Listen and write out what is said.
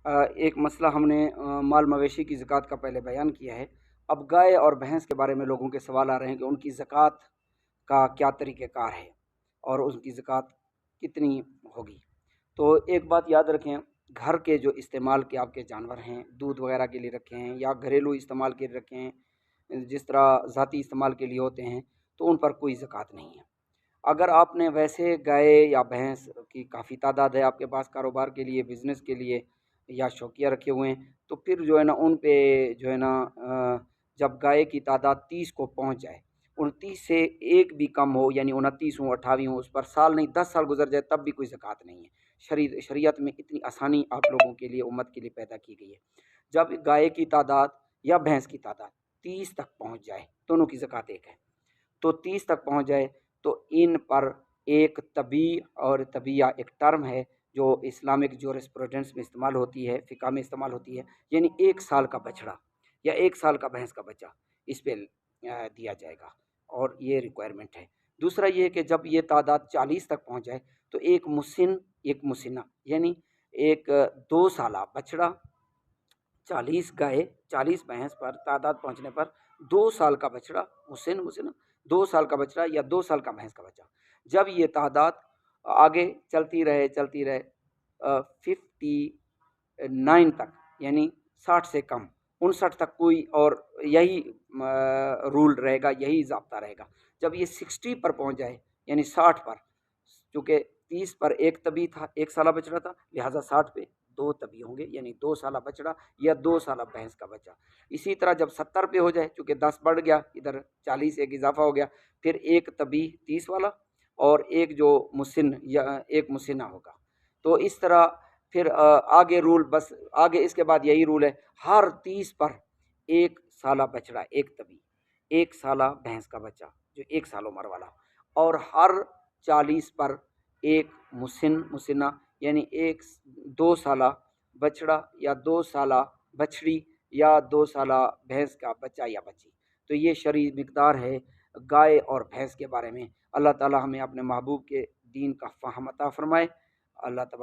ایک مسئلہ ہم نے مال مویشی کی زکوٰۃ کا پہلے بیان کیا ہے۔ اب گائے اور بھینس کے بارے میں لوگوں کے سوال آ رہے ہیں کہ ان کی زکوٰۃ کا کیا طریقہ کار ہے اور اس کی زکوٰۃ کتنی ہوگی۔ تو ایک بات یاد رکھیں، گھر کے جو استعمال کے آپ کے جانور ہیں، دودھ وغیرہ کے لیے رکھے ہیں یا گھریلو استعمال کے لیے رکھے ہیں، جس طرح ذاتی استعمال کے لیے ہوتے ہیں، تو ان پر کوئی زکوٰۃ نہیں ہے۔ اگر آپ نے ویسے گائے یا بھینس کی کافی تعداد ہے آپ کے پاس، کاروبار کے لیے، بزنس کے لیے یا شوقیہ رکھے ہوئے ہیں، تو پھر جو ہے نا ان پہ جو ہے نا جب گائے کی تعداد 30 کو پہنچ جائے، 29 سے ایک بھی کم ہو، یعنی 29 ہوں 28 ہوں، اس پر سال نہیں 10 سال گزر جائے تب بھی کوئی زکوٰۃ نہیں ہے۔ شریعت میں اتنی آسانی آپ لوگوں کے لیے، امت کے لیے پیدا کی گئی ہے۔ جب گائے کی تعداد یا بھینس کی تعداد 30 تک پہنچ جائے، دونوں کی زکوٰۃ ایک ہے، تو 30 تک پہنچ جائے تو ان پر ایک طبی، اور طبیہ ایک ٹرم ہے جو اسلامک جورسپروڈنس میں استعمال ہوتی ہے، فقہ میں استعمال ہوتی ہے، یعنی 1 سال کا بچڑا یا 1 سال کا بھینس کا بچہ اس پہ دیا جائے گا، اور یہ ریکوائرمنٹ ہے۔ دوسرا یہ کہ جب یہ تعداد 40 تک پہنچ جائے تو ایک مسن، ایک مسنہ، یعنی ایک 2 سالہ بچڑا، 40 گائے 40 بھینس پر تعداد پہنچنے پر 2 سال کا بچڑا، مسنہ 2 سال کا بچڑا یا 2 سال کا بھینس کا بچہ۔ جب یہ تعداد آگے چلتی رہے 59 تک، یعنی 60 سے کم، 59 تک کوئی اور یہی رول رہے گا، یہی ضابطہ رہے گا۔ جب یہ 60 پر پہنچ جائے، یعنی 60 پر، چونکہ 30 پر ایک طبی تھا، 1 سالہ بچڑا تھا، لہٰذا 60 پہ 2 طبی ہوں گے، یعنی 2 سالہ بچڑا یا 2 سالہ بھینس کا بچہ۔ اسی طرح جب 70 پہ ہو جائے، چونکہ 10 بڑھ گیا، ادھر 40 ایک اضافہ ہو گیا، پھر ایک طبی 30 والا اور ایک جو مسن یا ایک مسنہ ہوگا۔ تو اس طرح پھر آگے رول، بس آگے اس کے بعد یہی رول ہے، ہر 30 پر 1 سالہ بچڑا ایک طبی، 1 سالہ بھینس کا بچہ جو 1 سال عمر والا، اور ہر 40 پر ایک مسنہ، یعنی 2 سالہ بچڑا یا 2 سالہ بچڑی یا 2 سالہ بھینس کا بچہ یا بچی۔ تو یہ شرعی مقدار ہے گائے اور بھینس کے بارے میں۔ اللہ تعالی ہمیں اپنے محبوب کے دین کا فہم عطا فرمائے۔ اللہ تعالی